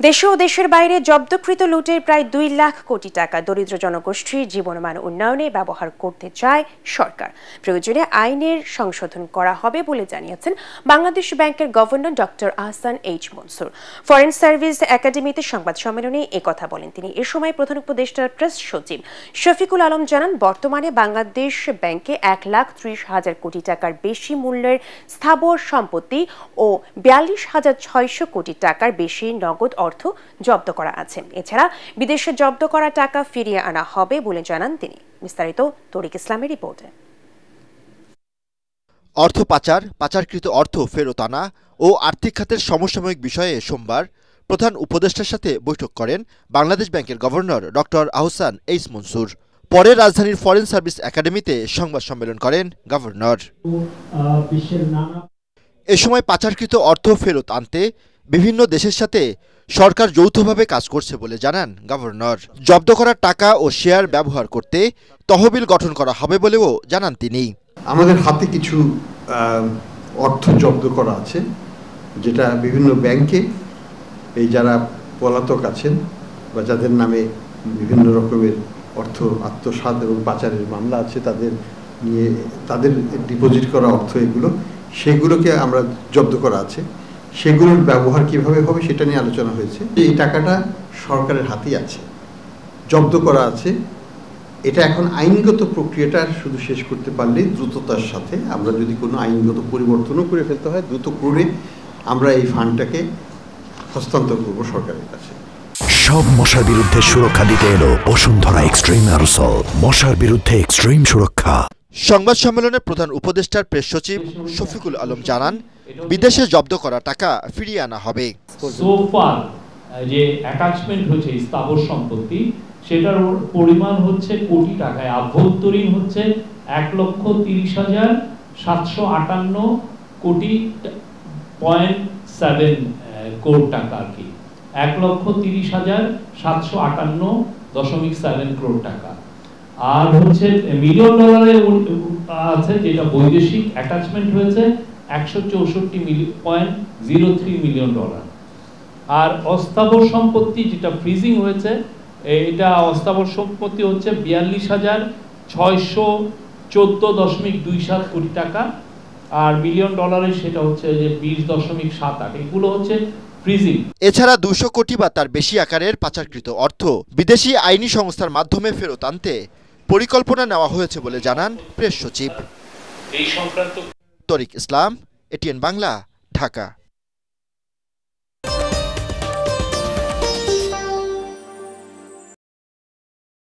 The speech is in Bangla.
দেশে ও দেশের বাইরে জব্দকৃত লুটের প্রায় ২ লাখ কোটি টাকা দরিদ্র জনগোষ্ঠীর জীবনমান উন্নয়নে ব্যবহার করতে চায় সরকার। প্রয়োজনে আইনের সংশোধন করা হবে বলে জানিয়েছেন বাংলাদেশ ব্যাংকের governor doctor Ahsan H Mansur. Foreign service একাডেমিতে সংবাদ সম্মেলনে একথা বলেন তিনি। এ সময় প্রধান উপদেষ্টার প্রেস সচিব শফিকুল আলম জানান, বর্তমানে বাংলাদেশ ব্যাংকে ১,৩০,০০০ কোটি টাকার বেশি মূল্যের স্থাবর সম্পত্তি ও ৪২,৬০০ কোটি টাকার বেশি নগদ অর্থ জব্দ করা আছে। এছাড়া বিদেশে জব্দ করা টাকা ফিরিয়ে আনা হবে বলে জানান তিনি। বিস্তারিত তরিক ইসলামের রিপোর্টে। অর্থ পাচার, পাচারকৃত অর্থ ফেরত আনা ও আর্থিক খাতের সমসাময়িক বিষয়ে সোমবার প্রধান উপদেষ্টার সাথে বৈঠক করেন বাংলাদেশ ব্যাংকের governor doctor Ahsan H Mansur. পরে রাজধানীর ফরেন সার্ভিস একাডেমিতে সংবাদ সম্মেলন করেন গভর্নর। এ সময় পাচারকৃত অর্থ ফেরত আনতে বিভিন্ন দেশের সাথে সরকার যৌথভাবে কাজ করছে বলে জানান গভর্নর। জব্দ করা টাকা ও শেয়ার ব্যবহার করতে তহবিল গঠন করা হবে বলেও জানান তিনি। আমাদের হাতে কিছু অর্থ জব্দ করা আছে, যেটা বিভিন্ন ব্যাংকে এই যারা পলাতক আছেন বা যাদের নামে বিভিন্ন রকমের অর্থ আত্মসাৎ এবং পাচারের মামলা আছে, তাদের ডিপোজিট করা অর্থ সেগুলোকে আমরা জব্দ করা আছে। সেগুলোর ব্যবহার কিভাবে হবে সেটা নিয়ে আলোচনা হয়েছে। এই টাকাটা সরকারের হাতেই আছে, জব্দ করা আছে। এটা এখন আইনগত প্রক্রিয়াটা শুধু শেষ করতে পারলে দ্রুততার সাথে, আমরা যদি কোনো আইনগত পরিবর্তনও করে ফেলতে হয়, দ্রুত করে আমরা এই ফান্ডটাকে হস্তান্তর করব সরকারের কাছে। সব মশার বিরুদ্ধে সুরক্ষা দিতে এলো বসুন্ধরা এক্সট্রিম অ্যারোসল, মশার বিরুদ্ধে এক্সট্রিম সুরক্ষা। সংবাদ সম্মেলনে প্রধান উপদেষ্টার প্রেস সচিব শফিকুল আলম জানান, বিদেশে জব্দ করা টাকা ফিরিয়ে আনা হবে। সোফার যে অ্যাটাচমেন্ট হচ্ছে স্থাবর সম্পত্তি, সেটার পরিমাণ হচ্ছে কোটি টাকায়। আভ্যন্তরীণ হচ্ছে ১,৩০,৭৫৮ কোটি 0.7 কোটি টাকা আর কি, ১,৩০,৭৫৮.৭ কোটি টাকা। আর হচ্ছে মিলিয়ন ডলারে আছে, যেটা বৈদেশিক অ্যাটাচমেন্ট হয়েছে ১৬৪.03 মিলিয়ন ডলার। আর অস্থাবর সম্পত্তি যেটা ফ্রিজিং হয়েছে, এটা অস্থাবর সম্পত্তি হচ্ছে ৪২,৬১৪.২৭ কোটি টাকা। আর মিলিয়ন ডলারে সেটা হচ্ছে যে ২০.৭৮। এগুলো হচ্ছে ফ্রিজিং। এছাড়া ২০০ কোটি বা তার বেশি আকারের পাচারকৃত অর্থ বিদেশি আইনি সংস্থার মাধ্যমে ফেরত আনতে পরিকল্পনা নেওয়া হয়েছে বলে জানান প্রেস সচিব। এই সংক্রান্ত তরিক ইসলাম, এটিএন বাংলা, ঢাকা।